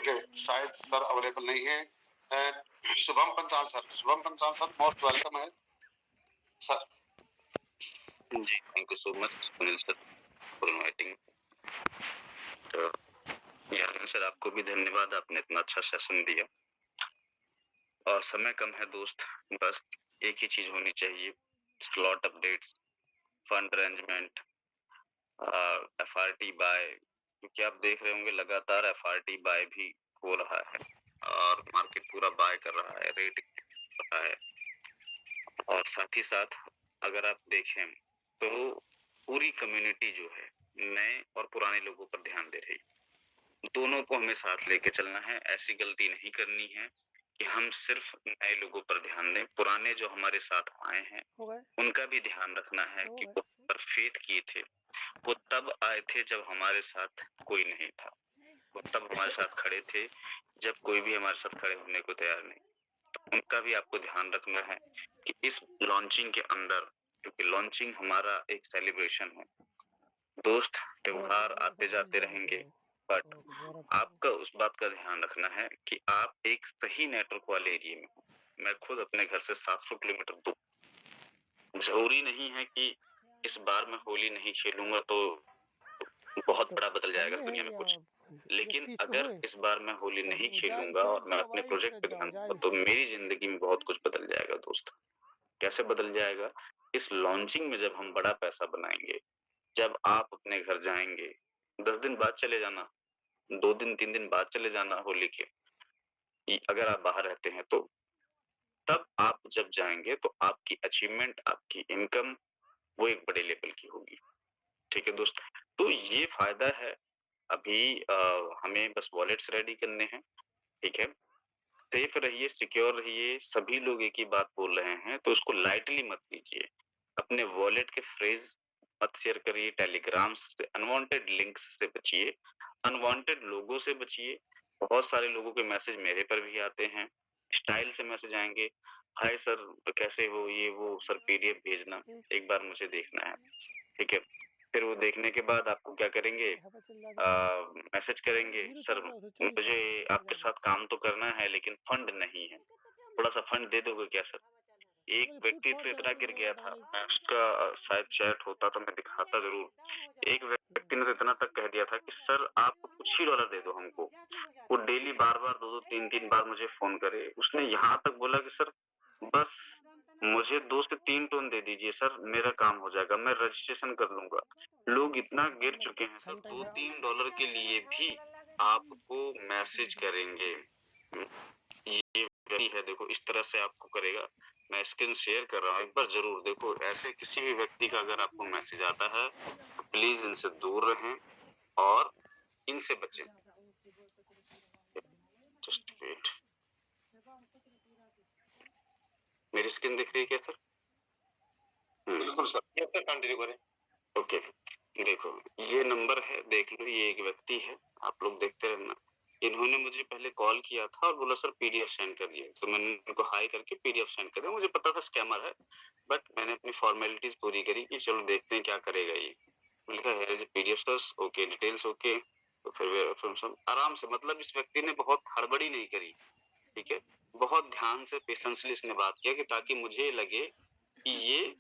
Okay, शायद sir available नहीं है। Shubham Panchal sir most welcome है सर। जी, thank you so much Sunil sir for inviting. तो यार सर आपको भी धन्यवाद, आपने इतना अच्छा सेशन दिया। और समय कम है दोस्त, बस एक ही चीज होनी चाहिए, slot updates, fund arrangement, FRT by, क्योंकि आप देख रहे होंगे लगातार एफआरटी बाय भी हो रहा है और मार्केट पूरा बाय कर रहा है, रेट रहा है। और साथ ही साथ अगर आप देखें तो पूरी कम्युनिटी जो है नए और पुराने लोगों पर ध्यान दे रही, दोनों को हमें साथ लेके चलना है। ऐसी गलती नहीं करनी है कि हम सिर्फ नए लोगों पर ध्यान दें, पुराने जो हमारे साथ आए हैं उनका भी ध्यान रखना है कि वो पर फेथ किए थे, वो तब आए थे जब हमारे साथ कोई नहीं था, वो तब हमारे साथ खड़े थे जब कोई भी हमारे साथ खड़े होने को तैयार नहीं। तो उनका भी आपको ध्यान रखना है कि इस लॉन्चिंग के अंदर, क्योंकि लॉन्चिंग हमारा एक सेलिब्रेशन है दोस्त, त्योहार आते जाते रहेंगे, बट आपका उस बात का ध्यान रखना है कि आप एक सही नेटवर्क वाले एरिया में हो। मैं खुद अपने घर से 700 किलोमीटर दूर, जरूरी नहीं है कि इस बार मैं होली नहीं खेलूंगा तो बहुत बड़ा बदल जाएगा दुनिया में कुछ, लेकिन अगर इस बार मैं होली नहीं खेलूंगा और मैं अपने प्रोजेक्ट पे ध्यान दूंगा तो मेरी जिंदगी में बहुत कुछ बदल जाएगा दोस्त। कैसे बदल जाएगा? इस लॉन्चिंग में जब हम बड़ा पैसा बनाएंगे, जब आप अपने घर जाएंगे, 10 दिन बाद चले जाना, 2 दिन 3 दिन बाद चले जाना होली के, अगर आप बाहर रहते हैं तो तब आप जब जाएंगे तो आपकी अचीवमेंट, आपकी इनकम वो एक बड़े लेवल की होगी। ठीक है दोस्त, तो ये फायदा है। अभी हमें बस वॉलेट्स रेडी करने हैं, ठीक है। सेफ रहिए, सिक्योर रहिए। सभी लोग एक ही बात बोल रहे हैं तो उसको लाइटली मत लीजिए। अपने वॉलेट के फ्रेज मत शेयर करिए, टेलीग्राम से अनवांटेड लिंक्स से बचिए, अनवांटेड लोगों से बचिए। बहुत सारे लोगों के मैसेज मेरे पर भी आते हैं, स्टाइल से मैसेज आएंगे, हाय सर कैसे हो, ये वो, सर पीडीएफ भेजना, एक बार मुझे देखना है, ठीक है। फिर वो देखने के बाद आपको क्या करेंगे, मैसेज करेंगे, सर मुझे आपके साथ काम तो करना है लेकिन फंड नहीं है, थोड़ा सा फंड दे दोगे क्या सर। एक व्यक्ति तो इतना गिर गया था, मैं उसका शायद चैट होता तो मैं दिखाता जरूर। एक व्यक्ति ने तो इतना तक कह दिया था कि सर आप कुछ ही डॉलर दे दो हमको। वो डेली बार बार 2-2 3-3 बार मुझे फोन करे। उसने यहाँ तक बोला कि सर बस मुझे 2 से 3 टोन दे दीजिए सर, मेरा काम हो जाएगा, मैं रजिस्ट्रेशन कर लूंगा। लोग इतना गिर चुके हैं सर, 2-3 डॉलर के लिए भी आपको मैसेज करेंगे। ये व्यक्ति है, देखो इस तरह से आपको करेगा। मैं स्क्रीन शेयर कर रहा हूँ, एक बार जरूर देखो। ऐसे किसी भी व्यक्ति का अगर आपको मैसेज आता है तो प्लीज इनसे दूर रहें और इनसे बचें। जस्ट वेट, मेरी स्क्रीन दिख रही है क्या सर? बिल्कुल सर, कंटिन्यू करें। ओके, देखो ये नंबर है, देख लो, ये एक व्यक्ति है, आप लोग देखते रहना। इन्होंने मुझे पहले कॉल किया था और बोला सर पीडीएफ सेंड करिए, तो मैंने उनको हाई करके पीडीएफ सेंड कर दिया। मुझे पता था स्कैमर है, बट मैंने अपनी फॉर्मेलिटीज पूरी करी कि चलो देखते हैं क्या करेगा ये। लिखा है PDF sir, okay, details okay. तो फिर आराम से, मतलब इस व्यक्ति ने बहुत हड़बड़ी नहीं करी, ठीक है, बहुत ध्यान से पेशेंसली इसने बात किया कि ताकि मुझे लगे कि ये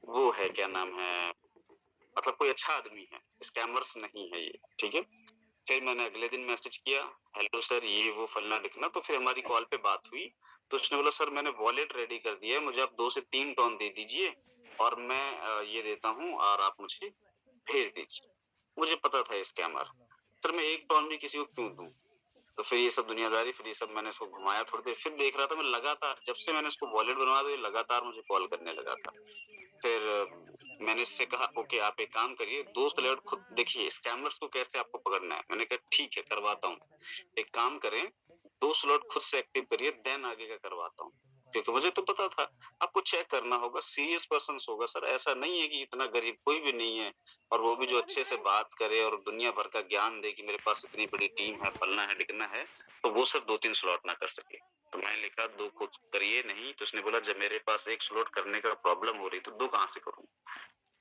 वो है, क्या नाम है, मतलब कोई अच्छा आदमी है, स्कैमर्स नहीं है ये, ठीक है। फिर मैंने अगले दिन मैसेज किया, हेलो सर ये वो फलना दिखना, तो फिर हमारी कॉल पे बात हुई। तो उसने बोला सर मैंने वॉलेट रेडी कर दिया है, मुझे आप 2 से 3 टोन दे दीजिए और मैं ये देता हूँ और आप मुझे भेज दीजिए। मुझे पता था स्कैमर, सर मैं 1 टोन भी किसी को क्यों दूं। तो फिर ये सब दुनियादारी, फिर ये सब मैंने इसको घुमाया थोड़ी देर, फिर देख रहा था मैं लगातार, जब से मैंने इसको वॉलेट बनवाया तो ये लगातार मुझे कॉल करने लगा था। फिर मैंने इससे कहा ओके आप एक काम करिए, 2 स्लॉट खुद देखिए, स्कैमर्स को कैसे आपको पकड़ना है। मैंने कहा ठीक है करवाता हूँ, एक काम करें 2 स्लॉट खुद से एक्टिव करिए, देन आगे का करवाता हूँ। क्योंकि मुझे तो पता था आपको चेक करना होगा, सीरियस पर्सन होगा सर, ऐसा नहीं है कि इतना गरीब कोई भी नहीं है, और वो भी जो अच्छे से बात करे और दुनिया भर का ज्ञान दे कि मेरे पास इतनी बड़ी टीम है, फलना है ढिकना है, तो वो सर 2-3 स्लॉट ना कर सके। तो मैंने लिखा 2 खुद करिए नहीं, तो उसने बोला जब मेरे पास 1 स्लॉट करने का प्रॉब्लम हो रही तो 2 कहाँ से करूँ,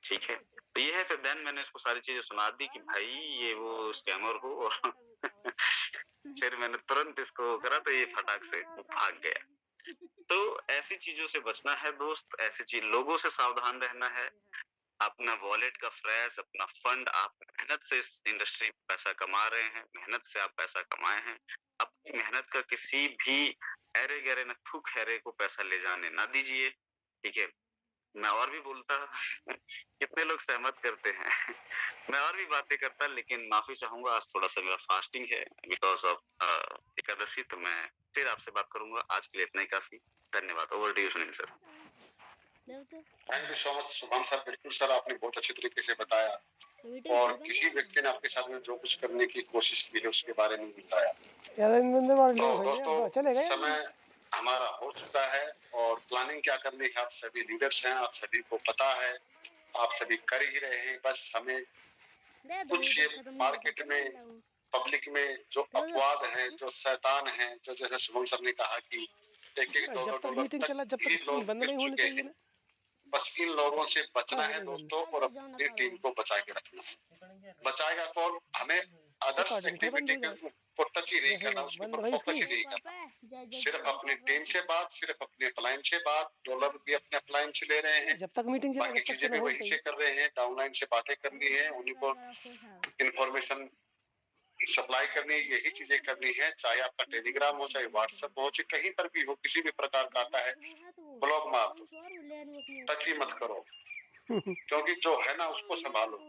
ठीक है। तो ये है, फिर देन मैंने इसको सारी चीजें सुना दी कि भाई ये वो स्कैमर हो और फिर मैंने तुरंत इसको करा तो ये फटाक से भाग गया। तो ऐसी चीजों से बचना है दोस्त, ऐसे लोगों से सावधान रहना है। अपना वॉलेट का फ्रेश, अपना फंड, आप मेहनत से इस इंडस्ट्री में पैसा कमा रहे हैं, मेहनत से आप पैसा कमाए हैं। अपनी मेहनत का किसी भी ऐरे गहरे नथु खैरे को पैसा ले जाने ना दीजिए, ठीक है। मैं और भी बोलता कितने लोग सहमत करते हैं मैं और भी बातें करता, लेकिन माफी चाहूंगा, आज थोड़ा सा मेरा फास्टिंग है बिकॉज ऑफ एकादशी। तो मैं फिर आपसे बात करूंगा, आज के लिए इतना ही काफी। धन्यवाद। Over to you Sunil sir. Thank you so much Shubham sir. बिल्कुल सर, आपने बहुत अच्छे तरीके से बताया और किसी व्यक्ति ने आपके साथ में जो कुछ करने की कोशिश की है उसके बारे में बताया। तो दोस्तों, समय हमारा हो चुका है और प्लानिंग क्या करनी है आप सभी लीडर्स हैं, आप सभी को पता है, आप सभी कर ही रहे हैं। बस हमें कुछ ये मार्केट में, पब्लिक में जो अपवाद हैं, जो शैतान हैं, जो जैसे शुभम सर ने कहा कि $1-1 $2-2 तक ही लोग गिर चुके हैं। बस इन लोगों से बचना है दोस्तों और अपनी टीम को बचा के रखना है। बचाएगा कौन? हमें अदर्स एक्टिविटी को टच ही नहीं करना, उसके ऊपर फोकस ही नहीं करना। सिर्फ अपनी टीम से बात, सिर्फ अपने अपलाइन से बात। डॉलर भी अपने अपलाइन से ले रहे हैं, जब तक मीटिंग बाकी चीजें भी वहीं से कर रहे हैं। डाउनलाइन से बातें करनी है, उन्हीं को इंफॉर्मेशन सप्लाई करनी है, यही चीजें करनी है। चाहे आपका टेलीग्राम हो, चाहे व्हाट्सएप हो, चाहे कहीं पर भी हो, किसी भी प्रकार का आता है ब्लॉक मार दो, टच ही मत करो, क्योंकि जो है ना उसको संभालो।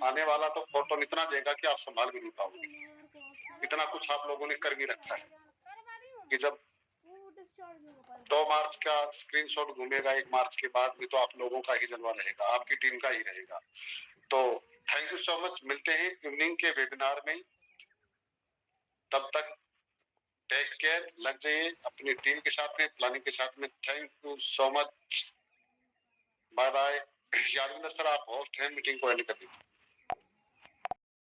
आने वाला तो फोटो इतना देगा कि आप संभाल भी नहीं पाओगे। इतना कुछ आप लोगों ने कर भी रखा है कि जब 2 मार्च का स्क्रीनशॉट घूमेगा 1 मार्च के बाद भी, तो आप लोगों का ही जलवा रहेगा, आपकी टीम का ही रहेगा। तो थैंक यू सो मच। मिलते हैं इवनिंग के वेबिनार में, तब तक टेक केयर। लग जाइए अपनी टीम के साथ में, प्लानिंग के साथ में। Thank you so much, bye bye. Yadvinder sir, आप होस्ट हैं, मीटिंग को एंड कर दीजिए।